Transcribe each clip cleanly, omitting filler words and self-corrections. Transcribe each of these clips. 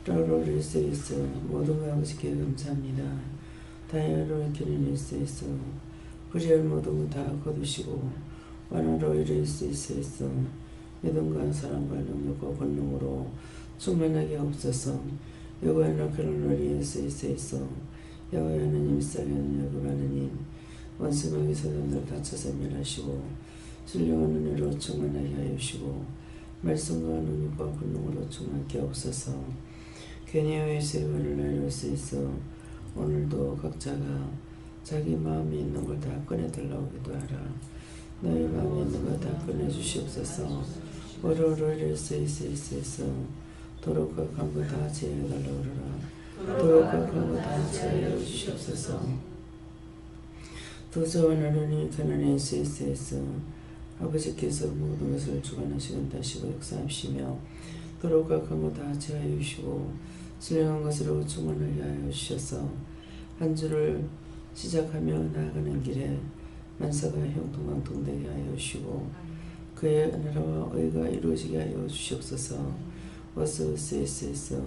라로를 수 있어 모든 것 아버지께 감사합니다. 다이아로 기는 수 있어 불의할 모든 것 다 거두시고 완화로 이룰 수 있어 믿음과 사랑과 능력과 권능으로 충만하게 없어서 여호와의 그를 누릴 수 있어 여호와의 하나님 사랑하는 야곱 하나님 원수마귀 사단들 다쳐서 멸하시고 신령한 은혜로 충만하게 하여 주시고 말씀과 능력과 권능으로 충만하게 없어서 괜히의 세월을 날릴 수 있어 오늘도 각자가 자기 마음에 있는 걸 다 꺼내달라고 기도하라. 너희 마음에 있는 걸 다 꺼내주시옵소서. 오로를 이룰 수 있어 도로가 간 거 다 제어해달라고 그러라. 도로가 간 거 다 제어해 주시옵소서. 도저와 나누니 가난할 수 있어 아버지께서 모든 것을 주관하시는 다시고 역사하시며 도로가 간 거 다 제어해 주시고 신령한 것으로 충만하게 하여 주셔서 한 주를 시작하며 나아가는 길에 만사가 형통왕통되게 하여 주시고 그의 은혜와 의가 이루어지게 하여 주시옵소서. 어서오세이스에서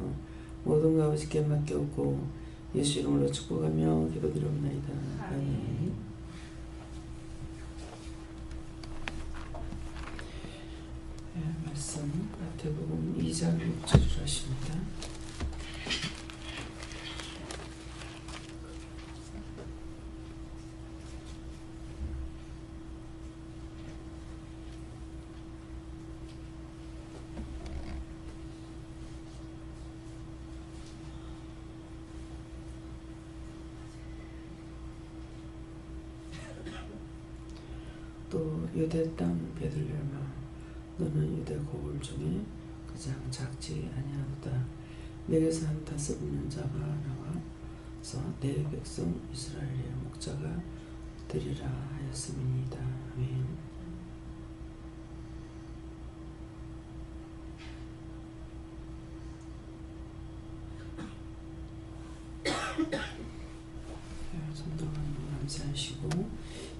모든 것 아버지께 맡겨오고 예수 이름으로 축복하며 기도드리옵나이다. 아멘. 말씀 마태복음 2장 6절을 하십니다. 또 유대 땅 베들레헴아 너는 유대 고을 중에 가장 작지 아니하도다. 내게서 한 5명 자가 나와서 내 백성 이스라엘의 목자가 되리라 하였음이니이다. 아멘. 성도하는 감사하시고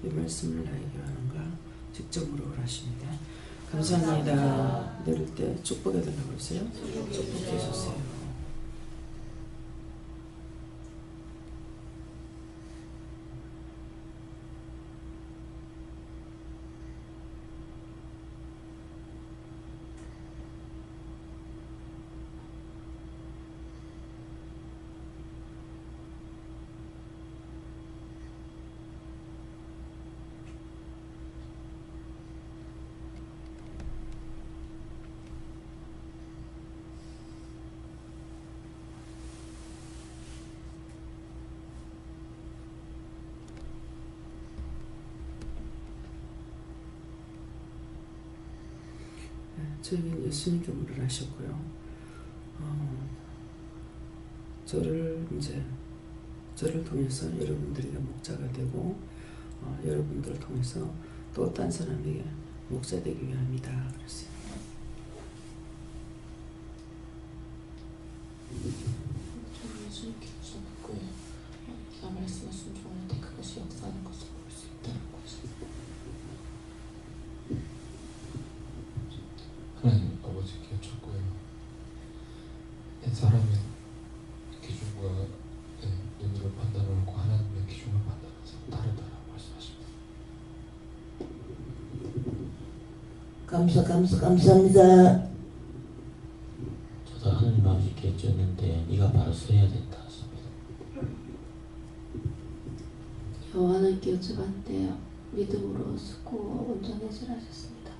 이 말씀을 나에게 하는가 직접 물어보라십니다. 감사합니다. 내릴 때 축복해달라고 하세요. 축복해주세요. 저에게 예수님께 물을 하셨고요. 저를 통해서 여러분들에게 목자가 되고 여러분들을 통해서 또 딴 사람에게 목자 되기 위함이다. 그랬어요. 저는 예수님께 여쭤봤고요. 네가 말씀하신 좋은데 그것이 역사하는 것을 볼 수 있다는 것을. 하나님 아버지께 여쭙고요. 사람의 기준과 눈으로 판단하고 하나님의 기준을 판단해서 다르다라고 말씀하십니다. 감사합니다. 저도 하나님 아버지께 여쭈었는데 네가 바로 서야 된다 하십니다. 하나님께 여쭤봤는데요. 믿음으로 쓰고 온전해지라 하셨습니다.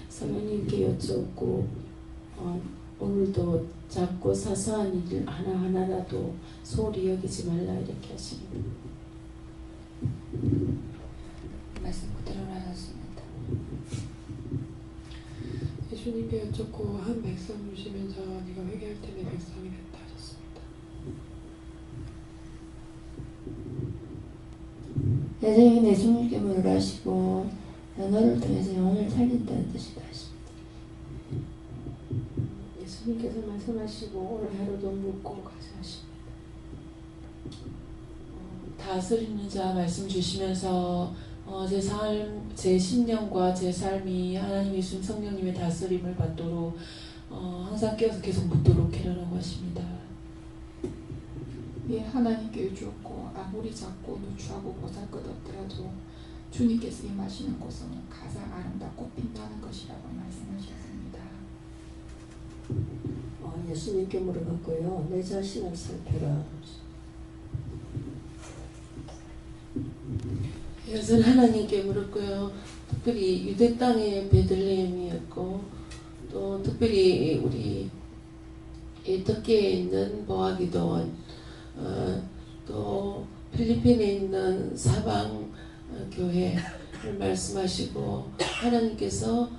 사모님께 여쭈었고 오늘도 작고 사소한 일 하나하나라도 소홀히 여기지 말라 이렇게 하십니다. 말씀 그대로 하셨습니다. 예수님께 여쭙고 한 백성 주시면서 네가 회개할 때 내 백성이 됐다 하셨습니다. 예수님은 예수님께 물을 하시고 너를 통해서 영혼을 살린다는 뜻이다 하십니다. 예수님께서 말씀하시고 오늘 하루도 묵고 가자 하십니다. 다스리는 자 말씀 주시면서 제 심령과 제 삶이 하나님 예수님 성령님의 다스림을 받도록 항상 깨어서 계속 묻도록 해라라고 하십니다. 예, 하나님께 주었고 아무리 작고 누추하고 보잘것없더라도 주님께서 임하시는 곳은 가장 아름답고 빛나는 것이라고 말씀하셨습니다. 예수님께 물어봤고요. 내 자신을 살펴라. 이것은 하나님께 물었고요. 특별히 유대 땅의 베들레헴이었고 또 특별히 우리 이 터키에 있는 보아기도원 또 필리핀에 있는 사방 교회를 말씀하시고 하나님께서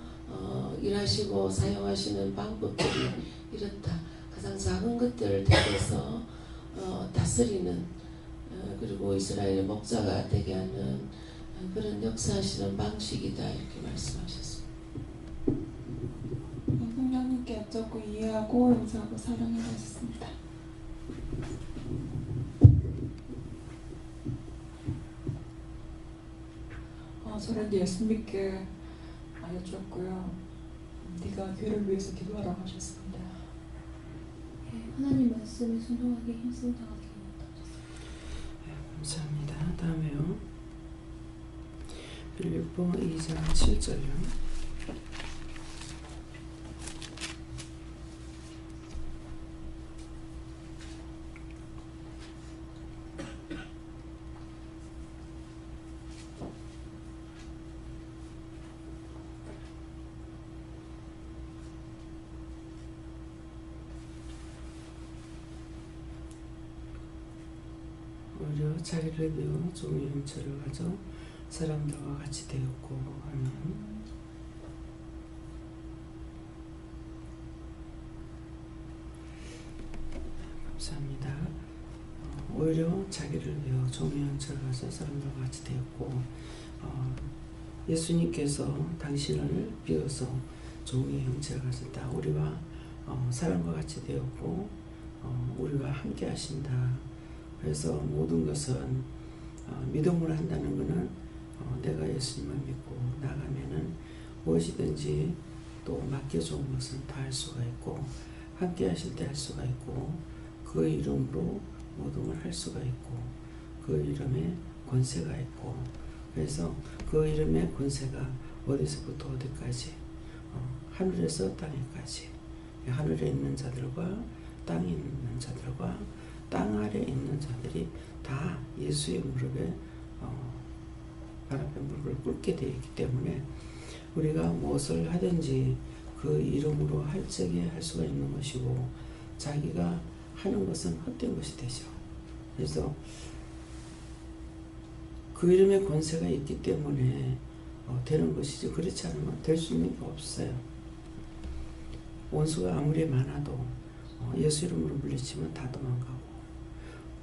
일하시고 사용하시는 방법들이 이렇다. 가장 작은 것들을 택해서 다스리는 그리고 이스라엘의 목자가 되게 하는 그런 역사하시는 방식이다 이렇게 말씀하셨습니다. 성령님께 여쭙고 이해하고 용서하고 사랑해 주셨습니다. 저는 예수님께 여쭙고요. 네가 교회를 위해서 기도하라고 하셨습니다. 하나님 말씀에 순종하게 힘쓴 자가 감사합니다. 다음에요. 빌립보 2장 7절요. 오히려 자기를 비워 종의 형체를 가져 사람들과 같이 되었고 하면 감사합니다. 오히려 자기를 비워 종의 형체를 가져 사람들과 같이 되었고 예수님께서 당신을 비워서 종의 형체를 가졌다. 우리와 사람과 같이 되었고 우리와 함께 하신다. 그래서 모든 것은 믿음으로 한다는 것은 내가 예수님을 믿고 나가면은 무엇이든지 또 맡겨준 것은 다 할 수가 있고 함께 하실 때 할 수가 있고 그 이름으로 모든 걸 할 수가 있고 그 이름에 권세가 있고 그래서 그 이름의 권세가 어디서부터 어디까지 하늘에서 땅에까지 하늘에 있는 자들과 땅에 있는 자들과 땅 아래 있는 자들이 다 예수의 무릎에 발 앞에 무릎을 꿇게 되어 있기 때문에 우리가 무엇을 하든지 그 이름으로 할 적에 할 수가 있는 것이고 자기가 하는 것은 헛된 것이 되죠. 그래서 그 이름의 권세가 있기 때문에 되는 것이지 그렇지 않으면 될 수 있는 게 없어요. 원수가 아무리 많아도 예수 이름으로 물리치면 다 도망가고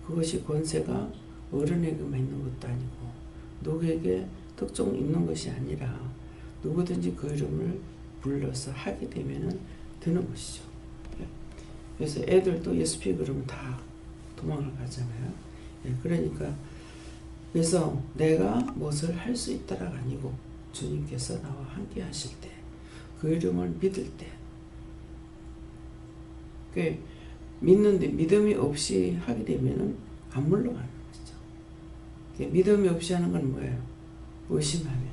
그것이 권세가 어른에게만 있는 것도 아니고 누구에게 특정 있는 것이 아니라 누구든지 그 이름을 불러서 하게 되면은 되는 것이죠. 그래서 애들도 예수피 그러면 다 도망을 가잖아요. 그러니까 그래서 내가 무엇을 할 수 있다라가 아니고 주님께서 나와 함께 하실 때 그 이름을 믿을 때 믿는데 믿음이 없이 하게 되면은 안 물러가는 거죠. 믿음이 없이 하는 건 뭐예요? 의심하면.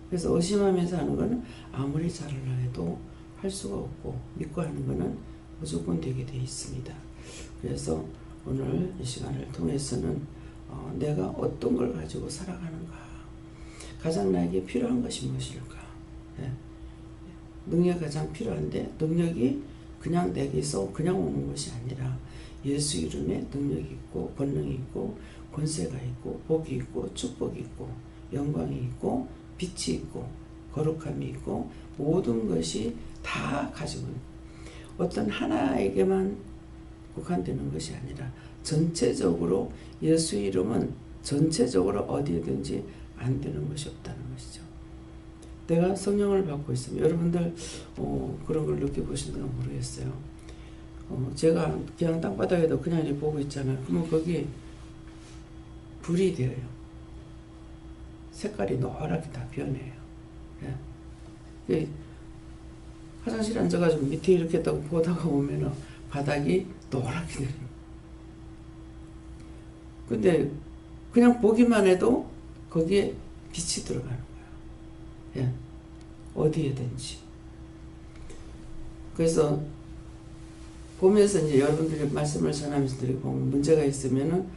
그래서 의심하면서 하는 거는 아무리 잘하려 해도 할 수가 없고 믿고 하는 거는 무조건 되게 돼 있습니다. 그래서 오늘 이 시간을 통해서는 내가 어떤 걸 가지고 살아가는가, 가장 나에게 필요한 것이 무엇일까. 능력이 가장 필요한데 능력이 그냥 내게서 그냥 오는 것이 아니라 예수 이름에 능력이 있고 권능이 있고 권세가 있고 복이 있고 축복이 있고 영광이 있고 빛이 있고 거룩함이 있고 모든 것이 다 가지고 있는 어떤 하나에게만 국한되는 것이 아니라 전체적으로 예수 이름은 전체적으로 어디에든지 안 되는 것이 없다는 것이죠. 내가 성령을 받고 있으면 여러분들 그런 걸 느껴보신다는 모르겠어요. 제가 그냥 땅바닥에도 그냥 이렇게 보고 있잖아요. 그러면 거기 불이 되어요. 색깔이 노랗게 다 변해요. 화장실에 앉아가지고 밑에 이렇게 딱 보다가 보면은 바닥이 노랗게 되는 거예요. 근데 그냥 보기만 해도 거기에 빛이 들어가는 거야. 예. 어디에든지. 그래서 보면서 이제 여러분들이 말씀을 전하면서 드리고 문제가 있으면은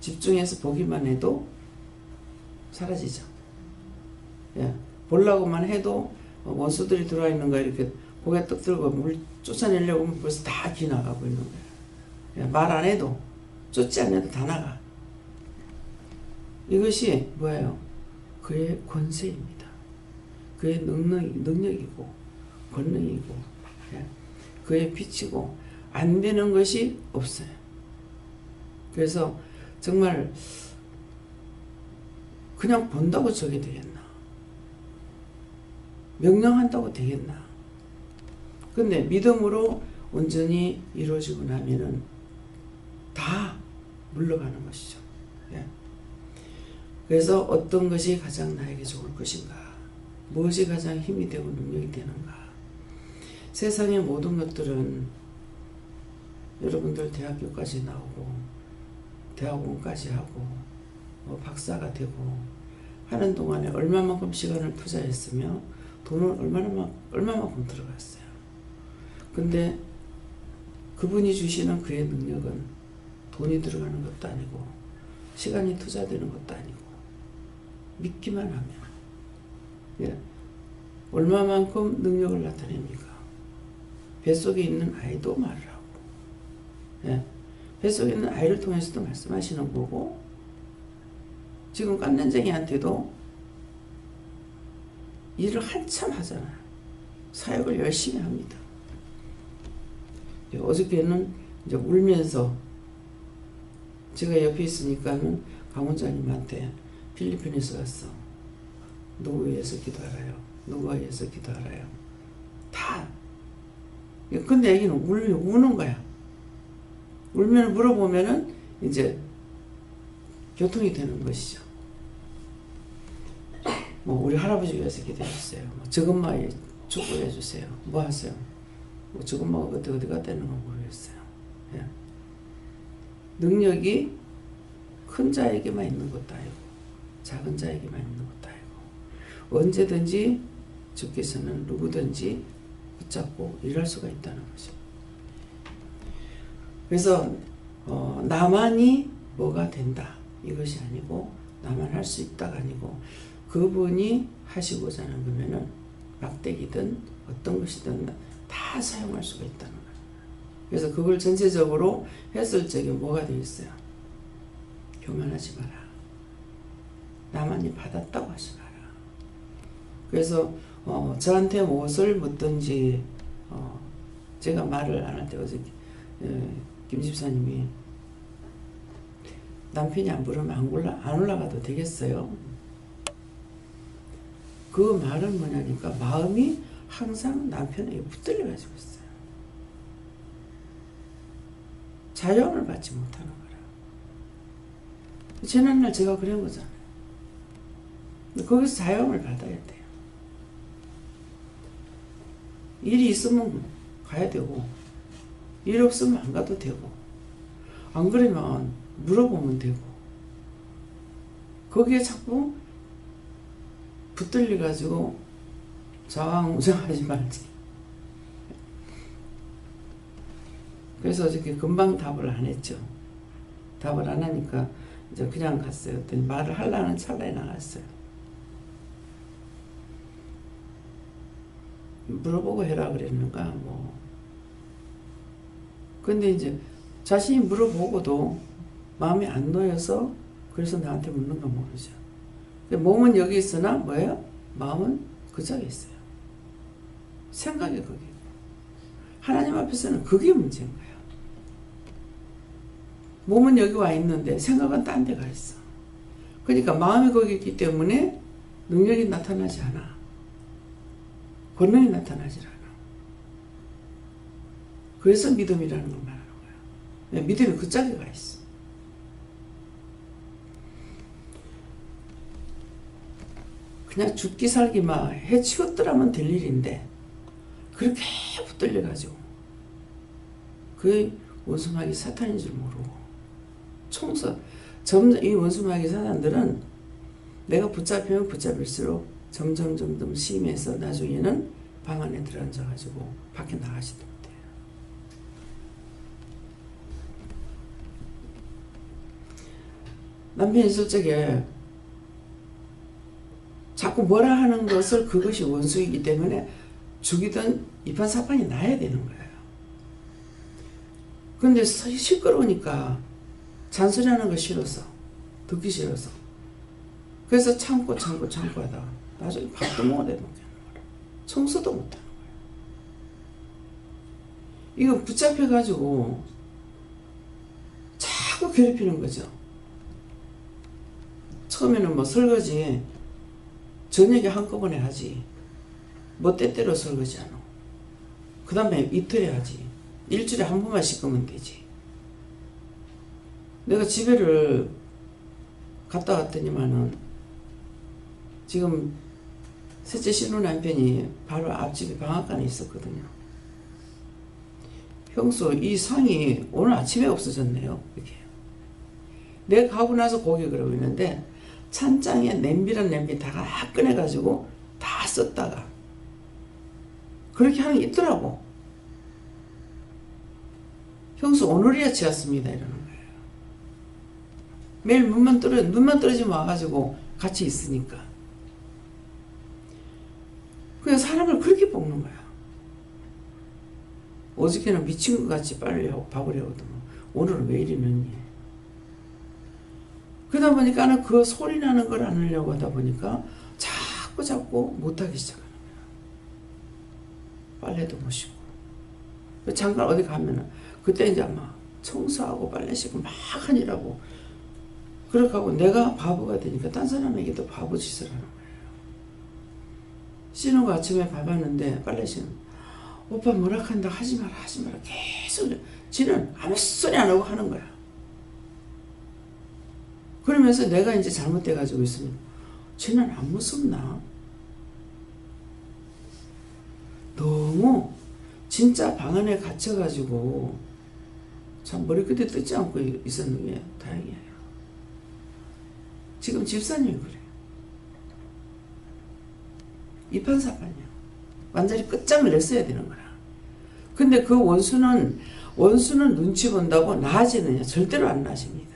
집중해서 보기만 해도 사라지죠. 예. 보려고만 해도 원수들이 들어와 있는 거 이렇게 고개 떡 들고 물 쫓아내려고 하면 벌써 다 기나가고 있는 거예요. 예. 말 안 해도 쫓지 않아도 다 나가. 이것이 뭐예요? 그의 권세입니다. 그의 능력이고 권능이고 예. 그의 빛이고 안 되는 것이 없어요. 그래서 정말 그냥 본다고 저게 되겠나? 명령한다고 되겠나? 근데 믿음으로 온전히 이루어지고 나면은 다 물러가는 것이죠. 예. 그래서 어떤 것이 가장 나에게 좋을 것인가? 무엇이 가장 힘이 되고 능력이 되는가? 세상의 모든 것들은 여러분들 대학교까지 나오고 대학원까지 하고 박사가 되고 하는 동안에 얼마만큼 시간을 투자했으며 돈을 얼마만큼 들어갔어요. 근데 그분이 주시는 그의 능력은 돈이 들어가는 것도 아니고 시간이 투자되는 것도 아니고 믿기만 하면 예. 얼마만큼 능력을 나타냅니까? 뱃속에 있는 아이도 말을 하고 예. 뱃속에 있는 아이를 통해서도 말씀하시는 거고 지금 깐난쟁이한테도 일을 한참 하잖아요. 사역을 열심히 합니다. 어저께는 이제 울면서 제가 옆에 있으니까는 강원장님한테 필리핀에서 왔어. 누구 위해서 기도하라요? 누구에 위해서 기도하라요? 다. 근데 애기는 우는 거야. 울면 물어보면은 이제 교통이 되는 것이죠. 뭐 우리 할아버지 위해서 기도해주세요. 뭐 저금마에 축복해주세요. 뭐 하세요? 뭐 저금마가 어디 갔다는 건 모르겠어요. 예. 능력이 큰 자에게만 있는 것도 아니고 작은 자에게만 있는 것도 아니고 언제든지 주께서는 누구든지 붙잡고 일할 수가 있다는 거죠. 그래서 나만이 뭐가 된다 이것이 아니고 나만 할 수 있다가 아니고 그분이 하시고자 하는 거면은 막대기든 어떤 것이든 다 사용할 수가 있다는 거예요. 그래서 그걸 전체적으로 했을 적에 뭐가 되어 있어요? 교만하지 마라. 나만이 받았다고 하지 마라. 그래서 저한테 무엇을 묻든지 제가 말을 안 할 때 어제 김 집사님이 남편이 안 부르면 안 올라가도 되겠어요? 그 말은 뭐냐니까 마음이 항상 남편에게 붙들려 가지고 있어요. 자연을 받지 못하는 거라. 지난날 제가 그런 거잖아요. 거기서 자연을 받아야 돼요. 일이 있으면 가야 되고 일 없으면 안 가도 되고 안 그러면 물어보면 되고 거기에 자꾸 붙들려 가지고 좌왕우장하지 말지. 그래서 어저께 금방 답을 안 했죠. 답을 안 하니까 이제 그냥 갔어요. 그랬더니 말을 하려는 찰나에 나갔어요. 물어보고 해라 그랬는가 뭐. 근데 이제 자신이 물어보고도 마음이 안 놓여서 그래서 나한테 묻는가 모르죠. 몸은 여기 있으나 뭐예요? 마음은 그 자리에 있어요. 생각이 거기. 하나님 앞에서는 그게 문제인 거예요. 몸은 여기 와 있는데 생각은 딴 데 가 있어. 그러니까 마음이 거기 있기 때문에 능력이 나타나지 않아. 권능이 나타나지 않아. 그래서 믿음이라는 걸 말하는 거예요. 믿음이 그 짝에 가 있어. 그냥 죽기 살기만 해치웠더라면 될 일인데 그렇게 붙들려가지고 그 원수마귀 사탄인 줄 모르고 점점 이 원수마귀 사탄들은 내가 붙잡히면 붙잡을수록 점점 심해서 나중에는 방 안에 들어앉아가지고 밖에 나가지도 못해요. 남편이 있을 적에 자꾸 뭐라 하는 것을 그것이 원수이기 때문에 죽이든 이판사판이 나야 되는 거예요. 근데 시끄러우니까 잔소리하는 거 싫어서 듣기 싫어서 그래서 참고 하다가 나중에 밥도 먹어야 되는 거야. 청소도 못하는 거예요. 이거 붙잡혀가지고 자꾸 괴롭히는 거죠. 처음에는 뭐 설거지 저녁에 한꺼번에 하지 뭐 때때로 설거지 안 하고 그 다음에 이틀에 하지 일주일에 한 번만 씻으면 되지. 내가 집에를 갔다 왔더니만은 지금 셋째 신혼 남편이 바로 앞집에 방앗간에 있었거든요. 형수 이 상이 오늘 아침에 없어졌네요. 이렇게 내가 가고 나서 고기 그러고 있는데 찬장에 냄비란 냄비 다 꺼내가지고 다 썼다가 그렇게 하는 게 있더라고. 형수 오늘이야 지었습니다 이러는 거예요. 매일 눈만 떨어지면 와가지고 같이 있으니까. 그냥 사람을 그렇게 볶는 거야. 어저께는 미친 것 같이 빨리 밥을 해오더만 오늘은 왜 이러느니. 그러다 보니까 그 소리 나는 걸 안 하려고 하다 보니까 자꾸 못하기 시작하는 거야. 빨래도 못 씻고. 잠깐 어디 가면은 그때 이제 막 청소하고 빨래 씻고 막 하니라고. 그렇게 하고 내가 바보가 되니까 딴 사람에게도 바보 짓을 하는 거예요. 신우가 아침에 밥하는데 빨래 씻는 오빠 뭐라 한다 하지 마라 계속 지는 아무 소리 안 하고 하는 거야. 그러면서 내가 이제 잘못돼가지고 있으면 쟤는 안 무섭나? 너무 진짜 방 안에 갇혀가지고 참 머리끝에 뜯지 않고 있었는 게 다행이에요. 지금 집사님이 그래요. 이판사판이야. 완전히 끝장을 냈어야 되는 거야. 근데 그 원수는 눈치 본다고 나아지느냐? 절대로 안 나아집니다.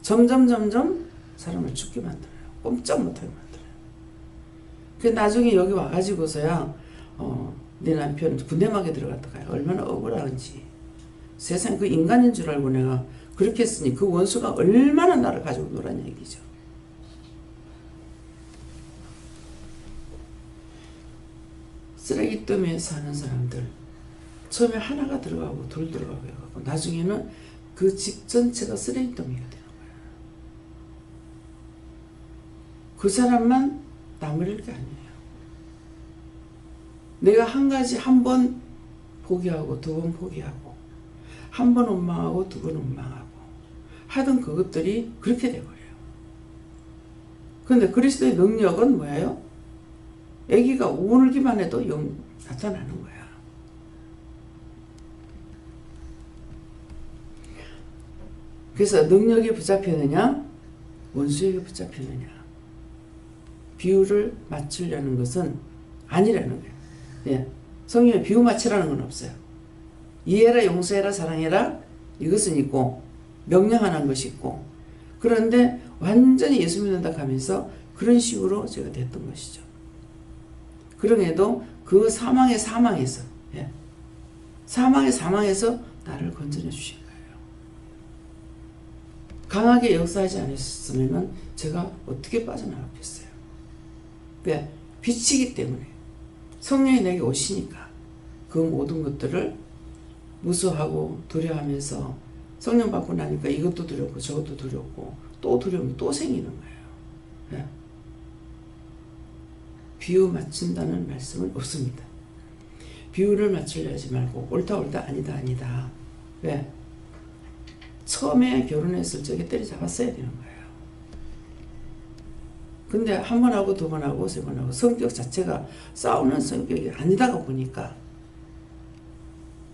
점점 사람을 죽게 만들어요. 꼼짝 못하게 만들어요. 그 나중에 여기 와가지고서야 내 남편 군대막에 들어갔다가 얼마나 억울한지. 세상 그 인간인 줄 알고 내가 그렇게 했으니 그 원수가 얼마나 나를 가지고 놀았냐 얘기죠. 쓰레기더미에 사는 사람들 처음에 하나가 들어가고 둘 들어가고 해갖고 나중에는 그 집 전체가 쓰레기더미가 되는 거야. 그 사람만 남을 게 아니에요. 내가 한 가지 한 번 포기하고 두 번 포기하고 한 번 원망하고 두 번 원망하고 하던 그것들이 그렇게 돼버려요. 그런데 그리스도의 능력은 뭐예요? 아기가 울기만 해도 나타나는 거야. 그래서 능력에 붙잡혔느냐 원수에게 붙잡혔느냐 비유를 맞추려는 것은 아니라는 거예요. 예. 성경에 비유 맞추라는 건 없어요. 이해라 용서해라 사랑해라 이것은 있고 명령하는 것이 있고 그런데 완전히 예수 믿는다 하면서 그런 식으로 제가 됐던 것이죠. 그럼에도 그 사망의 사망에서 나를 건져내 주신 거예요. 강하게 역사하지 않았으면 제가 어떻게 빠져나갔겠어요. 왜? 빛이기 때문에 성령이 내게 오시니까 그 모든 것들을 무서워하고 두려워하면서 성령 받고 나니까 이것도 두렵고 저것도 두렵고 또 두려움이 또 생기는 거예요. 네. 비유 맞춘다는 말씀은 없습니다. 비유를 맞추려 하지 말고 옳다 아니다. 왜? 처음에 결혼했을 적에 때려잡았어야 되는 거예요. 근데 한 번 하고 두 번 하고 세 번 하고 성격 자체가 싸우는 성격이 아니다가 보니까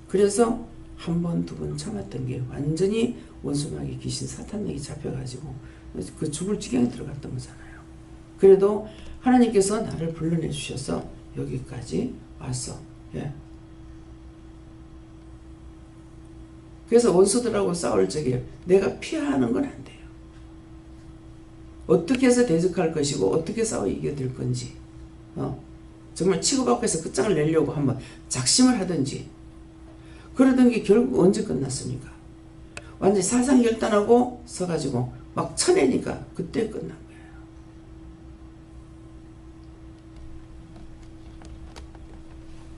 그래서 한 번, 두 번 참았던 게 완전히 원수마귀 귀신 사탄에게 잡혀가지고 그 죽을 지경에 들어갔던 거잖아요. 그래도 하나님께서 나를 불러내 주셔서 여기까지 왔어. 예. 그래서 원수들하고 싸울 적에 내가 피하는 건 안 돼요. 어떻게 해서 대적할 것이고 어떻게 싸워 이겨낼 건지 정말 치고받고 해서 끝장을 내려고 한번 작심을 하든지 그러던 게 결국 언제 끝났습니까? 완전히 사상결단하고 서가지고 막 쳐내니까 그때 끝난 거예요.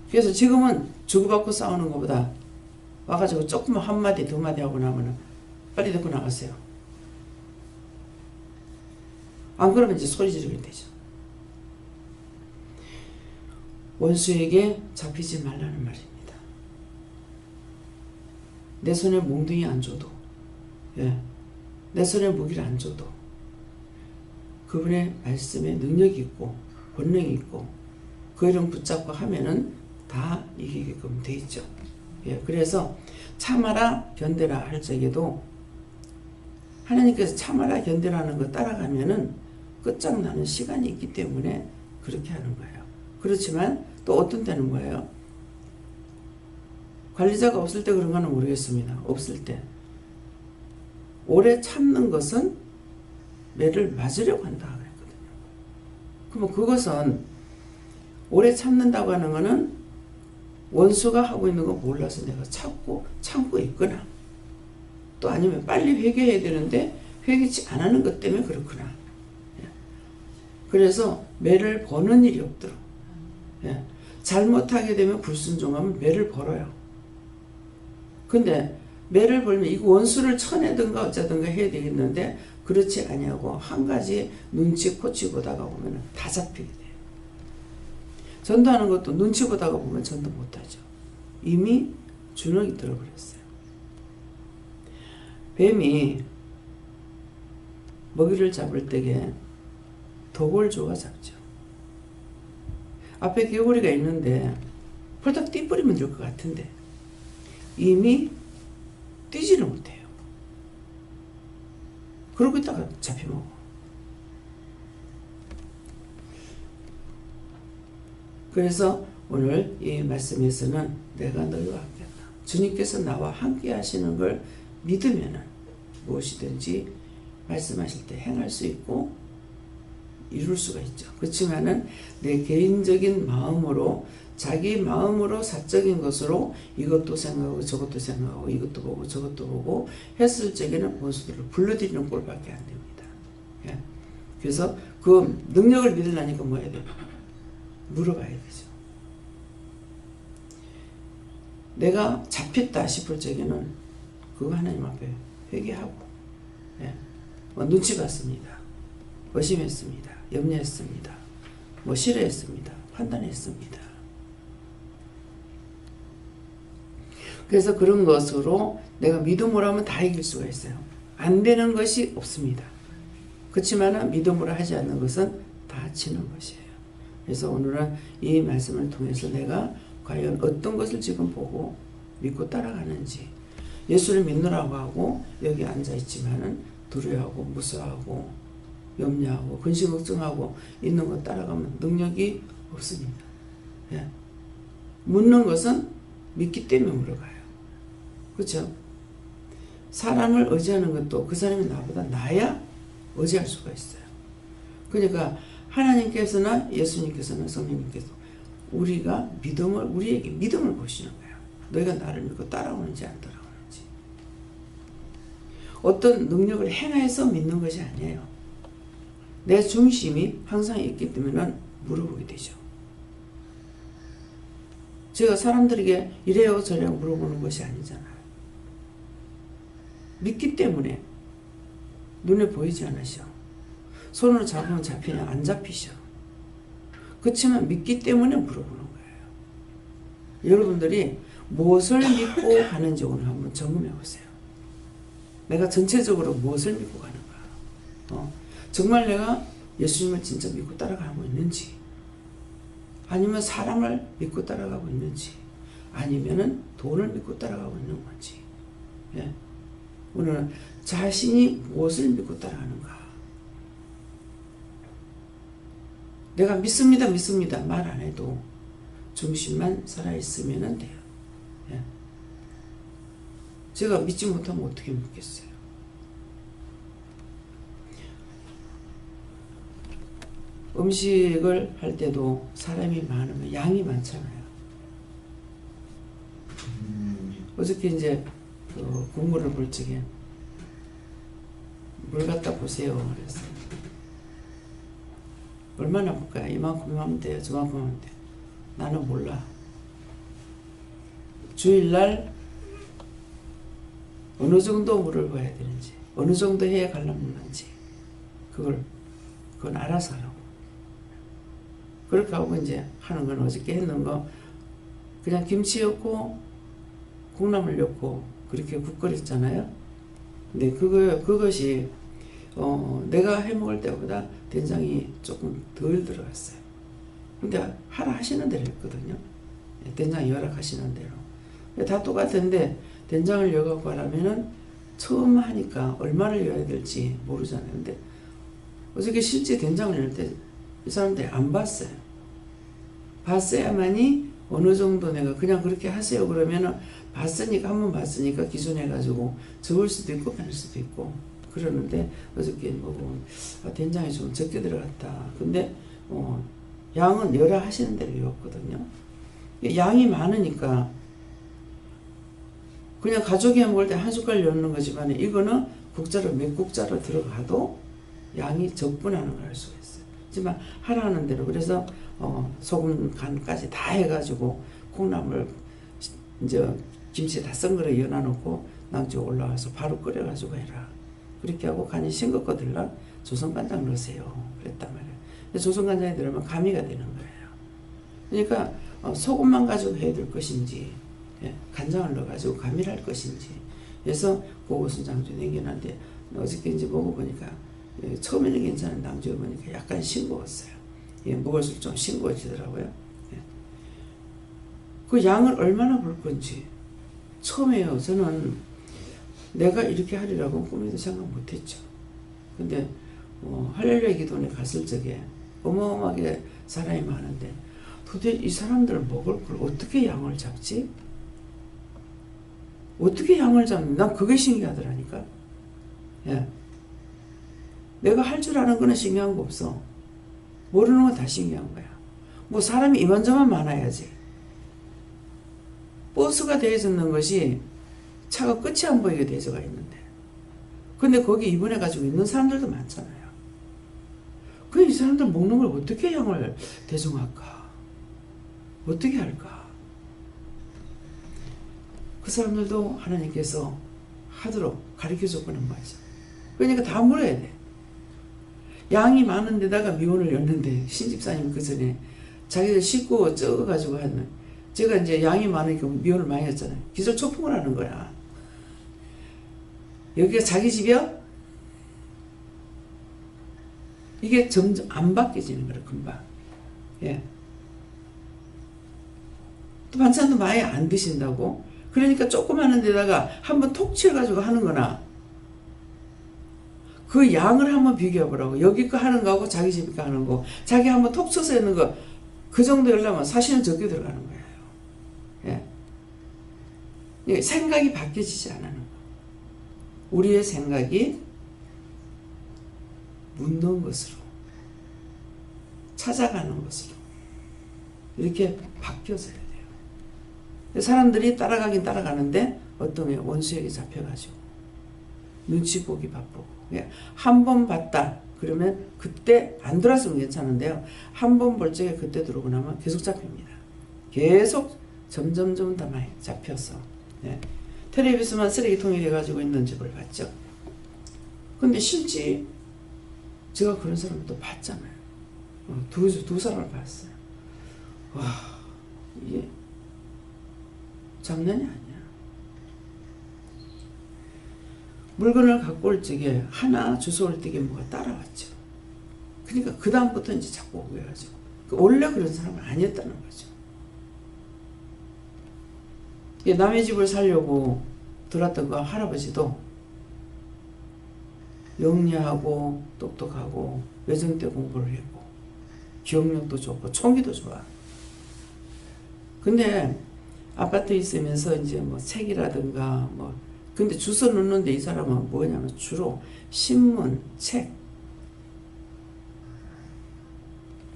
그래서 지금은 주고받고 싸우는 것보다 와가지고 조금만 한마디 두 마디 하고 나면은 빨리 듣고 나가세요. 안 그러면 이제 소리 지르게 되죠. 원수에게 잡히지 말라는 말입니다. 내 손에 몽둥이 안 줘도, 예, 내 손에 무기를 안 줘도 그분의 말씀에 능력이 있고 권능이 있고 그 이름 붙잡고 하면은 다 이기게끔 돼 있죠. 예, 그래서 참아라 견뎌라 할 적에도 하나님께서 참아라 견뎌라는 거 따라가면은 끝장나는 시간이 있기 때문에 그렇게 하는 거예요. 그렇지만 또 어떤 때는 뭐예요? 관리자가 없을 때 그런 거는 모르겠습니다. 없을 때 오래 참는 것은 매를 맞으려고 한다 그랬거든요. 그러면 그것은 오래 참는다고 하는 거는 원수가 하고 있는 거 몰라서 내가 참고 있거나 또 아니면 빨리 회개해야 되는데 회개치 안 하는 것 때문에 그렇구나. 그래서 매를 버는 일이 없도록, 예, 잘못하게 되면 불순종하면 매를 벌어요. 근데 매를 벌면 이거 원수를 쳐내든가 어쩌든가 해야 되겠는데 그렇지 아니하고 한 가지 눈치 코치 보다가 보면 다 잡히게 돼요. 전도하는 것도 눈치 보다가 보면 전도 못하죠. 이미 주눅이 들어버렸어요. 뱀이 먹이를 잡을 때에 도골조가 잡죠. 앞에 개구리가 있는데 펄떡 뛰버리면 될 것 같은데 이미 뛰지를 못해요. 그러고 있다가 잡혀먹어. 그래서 오늘 이 말씀에서는 내가 너희와 함께한다. 주님께서 나와 함께 하시는 걸 믿으면 무엇이든지 말씀하실 때 행할 수 있고 이룰 수가 있죠. 그렇지만은 내 개인적인 마음으로 자기 마음으로 사적인 것으로 이것도 생각하고 저것도 생각하고 이것도 보고 저것도 보고 했을 적에는 원수들을 불러들이는 꼴밖에 안 됩니다. 예. 그래서 그 능력을 믿으려니까 뭐 해야 돼요? 물어봐야 되죠. 내가 잡혔다 싶을 적에는 그거 하나님 앞에 회개하고, 예. 눈치 봤습니다. 의심했습니다. 염려했습니다. 싫어했습니다. 판단했습니다. 그래서 그런 것으로 내가 믿음으로 하면 다 이길 수가 있어요. 안 되는 것이 없습니다. 그렇지만 믿음으로 하지 않는 것은 다 지는 것이에요. 그래서 오늘은 이 말씀을 통해서 내가 과연 어떤 것을 지금 보고 믿고 따라가는지, 예수를 믿느라고 하고 여기 앉아있지만은 두려워하고 무서워하고 염려하고 근심 걱정하고 있는 것 따라가면 능력이 없습니다. 예. 묻는 것은 믿기 때문에 물어가요. 그렇죠? 사람을 의지하는 것도 그 사람이 나보다 나야 의지할 수가 있어요. 그러니까 하나님께서나 예수님께서나 성령님께서 우리에게 믿음을 보시는 거예요. 너희가 나를 믿고 따라오는지 안 따라오는지. 어떤 능력을 행해서 믿는 것이 아니에요. 내 중심이 항상 있기 때문에 물어보게 되죠. 제가 사람들에게 이래요 저래요 물어보는 것이 아니잖아요. 믿기 때문에 눈에 보이지 않으셔. 손으로 잡으면 잡히냐 안 잡히셔. 그렇지만 믿기 때문에 물어보는 거예요. 여러분들이 무엇을 믿고 가는지 오늘 한번 점검해 보세요. 내가 전체적으로 무엇을 믿고 가는가. 정말 내가 예수님을 진짜 믿고 따라가고 있는지, 아니면 사람을 믿고 따라가고 있는지, 아니면은 돈을 믿고 따라가고 있는 건지. 예. 오늘은 자신이 무엇을 믿고 따라가는가. 내가 믿습니다 말 안 해도 중심만 살아있으면 돼요. 예. 제가 믿지 못하면 어떻게 믿겠어요? 음식을 할 때도 사람이 많으면 양이 많잖아요. 어저께 이제 그 국물을 볼 적에 물 갖다 보세요 그랬어요. 얼마나 볼까요? 이만큼 하면 돼요, 저만큼 하면 돼요. 나는 몰라. 주일날 어느 정도 물을 부어야 되는지, 어느 정도 해야 갈라먹는지, 그건 알아서 하라고. 그렇게 하고 이제 하는 건 어저께 했는 거, 그냥 김치 넣고 콩나물 넣고 그렇게 국 끓였잖아요. 근데 그것이 내가 해 먹을 때보다 된장이 조금 덜 들어갔어요. 근데 하라 하시는 대로 했거든요. 된장이 열악하시는 대로. 다 똑같은데 된장을 넣어갖고 하려면은 처음 하니까 얼마를 넣어야 될지 모르잖아요. 근데 어저께 실제 된장을 넣을 때 이 사람들이 안 봤어요. 봤어야만이 어느 정도 내가 그냥 그렇게 하세요 그러면은 봤으니까, 한번 봤으니까 기준해가지고 적을 수도 있고 많을 수도 있고 그러는데, 어저께 보고 된장이 좀 적게 들어갔다. 근데 양은 여러 하시는 대로 넣었거든요. 양이 많으니까 그냥 가족이 먹을 때 한 숟갈 넣는 거지만, 이거는 국자로 몇 국자로 들어가도 양이 적분하는 걸 알 수가 있어요. 하지만 하라는 대로. 그래서 소금 간까지 다 해가지고 콩나물 이제 김치 다 썬 거를 연어놓고 낭주 올라와서 바로 끓여가지고 해라. 그렇게 하고 간이 싱겁고 들라 조선간장 넣으세요. 그랬단 말이에요. 조선간장이 들어가면 가미가 되는 거예요. 그러니까 소금만 가지고 해야 될 것인지, 예, 간장을 넣어가지고 가미를 할 것인지. 그래서 그것은 장주 냉겨놨는데 어저께 이제 먹어보니까 처음에는 괜찮은 낭주에 보니까 약간 싱거웠어요. 예, 먹을수록 좀 싱거워지더라고요. 예. 그 양을 얼마나 볼 건지 처음에요. 저는 내가 이렇게 하리라고 꿈에도 생각 못했죠. 근데 할렐루야 기도원에 갔을 적에 어마어마하게 사람이 많은데 도대체 이 사람들 먹을 걸 어떻게 양을 잡지? 어떻게 양을 잡는? 난 그게 신기하더라니까. 예. 내가 할 줄 아는 거는 신기한 거 없어. 모르는 건 다 신기한 거야. 뭐 사람이 이만저만 많아야지. 버스가 되어있는 것이 차가 끝이 안 보이게 되어가 있는데, 근데 거기 입원해가지고 있는 사람들도 많잖아요. 그 이 사람들 먹는 걸 어떻게 양을 대중할까? 어떻게 할까? 그 사람들도 하나님께서 하도록 가르쳐줬구나 말이죠. 그러니까 다 물어야 돼. 양이 많은 데다가 미원을 였는데, 신집사님 그 전에 자기들 식구 적어가지고 하는, 제가 이제 양이 많으니까 미원을 많이 했잖아요. 기절 초풍을 하는 거야. 여기가 자기 집이야? 이게 점점 안 바뀌어지는 거야, 금방. 예. 또 반찬도 많이 안 드신다고? 그러니까 조그마한 데다가 한번 톡 치워가지고 하는 거나, 그 양을 한번 비교해보라고. 여기 거 하는 거하고 자기 집 거 하는 거. 자기 한번 톡 쳐서 있는 거, 그 정도 하려면 사실은 적게 들어가는 거예요. 예. 생각이 바뀌어지지 않는 거. 우리의 생각이 묻는 것으로, 찾아가는 것으로 이렇게 바뀌어져야 돼요. 사람들이 따라가긴 따라가는데 어떤 게 원수에게 잡혀가지고 눈치 보기 바쁘고, 한 번 봤다 그러면 그때 안 들어왔으면 괜찮은데요, 한 번 볼 적에 그때 들어오고 나면 계속 잡힙니다. 계속 점점점 더 많이 잡혀서, 네. 텔레비전만 쓰레기통이 돼가지고 있는 집을 봤죠. 근데 실제 제가 그런 사람을 또 봤잖아요. 두 사람을 봤어요. 와, 이게 장난이 아니야. 물건을 갖고 올 적에 하나 주워올 적에 뭐가 따라왔죠. 그러니까 그 다음부터 이제 자꾸 오고 해가지고 원래 그런 사람은 아니었다는 거죠. 남의 집을 살려고 들어왔던 그 할아버지도 영리하고 똑똑하고 외정대 공부를 했고 기억력도 좋고 총기도 좋아. 근데 아파트에 있으면서 이제 뭐 책이라든가 뭐 근데 주워 넣는데 이 사람은 뭐냐면 주로 신문, 책.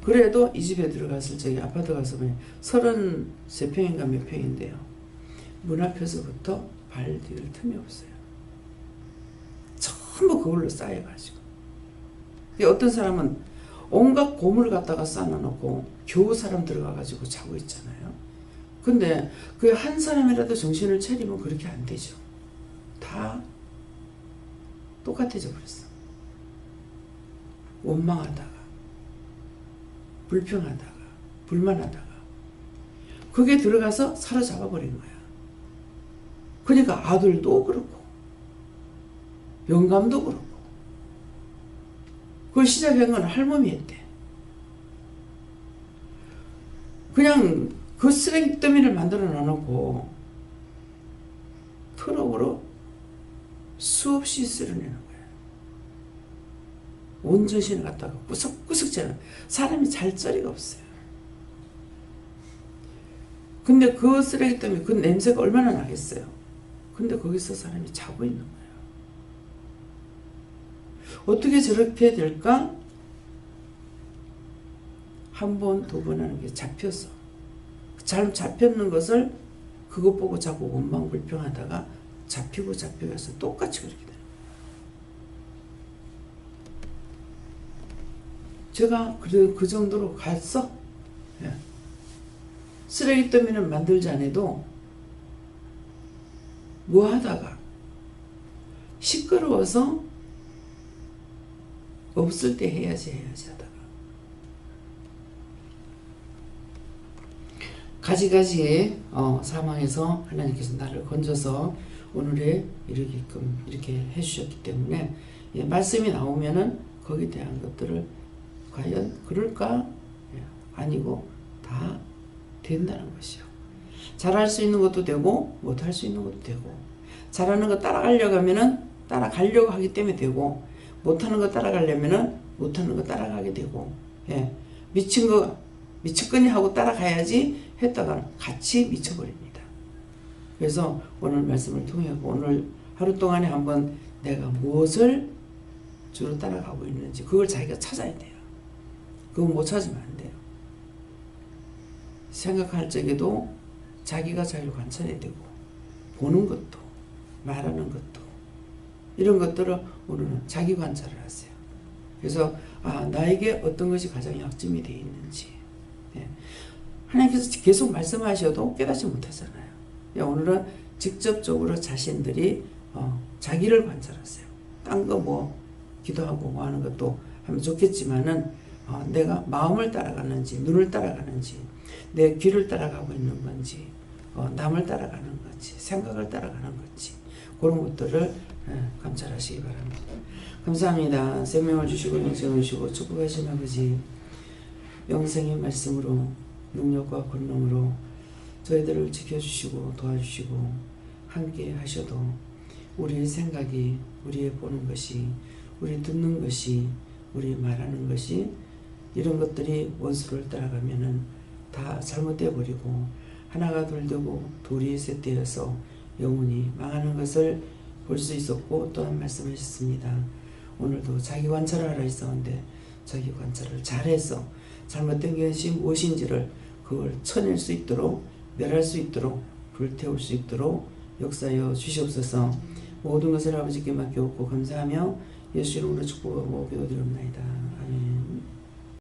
그래도 이 집에 들어갔을 적에 아파트 가서 보면 33평인가 몇 평인데요. 문 앞에서부터 발 디딜 틈이 없어요. 전부 그걸로 쌓여가지고. 어떤 사람은 온갖 고물을 갖다가 쌓아놓고 겨우 사람 들어가가지고 자고 있잖아요. 근데 그 한 사람이라도 정신을 차리면 그렇게 안 되죠. 다 똑같아져 버렸어. 원망하다가 불평하다가 불만하다가 그게 들어가서 사로잡아 버린 거야. 그러니까 아들도 그렇고 영감도 그렇고 그걸 시작한 건 할머니 했대. 그냥 그 쓰레기 더미를 만들어 놔놓고 트럭으로 수없이 쓸어내는 거야. 온 전신을 갖다가 구석구석 째는 사람이 잘 자리가 없어요. 근데 그 쓰레기 더미 그 냄새가 얼마나 나겠어요. 근데 거기서 사람이 자고 있는 거예요. 어떻게 저렇게 될까? 한 번, 두 번 하는 게 잡혀서 잘 잡혔는 것을 그것 보고 자꾸 원망 불평하다가 잡혀서 똑같이 그렇게 돼요. 제가 그 정도로 갔어. 예. 쓰레기 더미는 만들지 않아도 뭐 하다가 시끄러워서 없을 때 해야지 하다가 가지가지의 상황에서 하나님께서 나를 건져서 오늘에 이르게끔 이렇게 해주셨기 때문에 말씀이 나오면은 거기에 대한 것들을 과연 그럴까? 아니고 다 된다는 것이요. 잘할 수 있는 것도 되고 못할 수 있는 것도 되고 잘하는 거 따라가려고 하면은 따라가려고 하기 때문에 되고 못하는 거 따라가려면은 못하는 거 따라가게 되고 미친 거 미쳤거니 하고 따라가야지 했다가 같이 미쳐버립니다. 그래서 오늘 말씀을 통해 오늘 하루 동안에 한번 내가 무엇을 주로 따라가고 있는지 그걸 자기가 찾아야 돼요. 그거 못 찾으면 안 돼요. 생각할 적에도 자기가 자기를 관찰해야 되고 보는 것도 말하는 것도 이런 것들을 오늘은 자기 관찰을 하세요. 그래서 나에게 어떤 것이 가장 약점이 되어 있는지 하나님께서 계속 말씀하셔도 깨닫지 못하잖아요. 오늘은 직접적으로 자신들이 자기를 관찰하세요. 딴 거 뭐 기도하고 뭐 하는 것도 하면 좋겠지만은 내가 마음을 따라가는지 눈을 따라가는지 내 귀를 따라가고 있는 건지 남을 따라가는 건지 생각을 따라가는 건지 그런 것들을 감찰하시기 바랍니다. 감사합니다. 생명을 주시고 영생을 주시고 축복하신 아버지 영생의 말씀으로 능력과 권능으로 저희들을 지켜주시고 도와주시고 함께 하셔도 우리의 생각이 우리의 보는 것이 우리 듣는 것이 우리 말하는 것이 이런 것들이 원수를 따라가면은 다 잘못되어 버리고 하나가 둘 되고 둘이 셋 되어서 영원히 망하는 것을 볼 수 있었고 또한 말씀하셨습니다. 오늘도 자기 관찰을 하라 했었는데 자기 관찰을 잘해서 잘못된 것이 무엇인지를 그걸 쳐낼 수 있도록 멸할 수 있도록 불태울 수 있도록 역사하여 주시옵소서. 모든 것을 아버지께 맡겨놓고 감사하며 예수 이름으로 축복하고 기도드립니다. 아멘.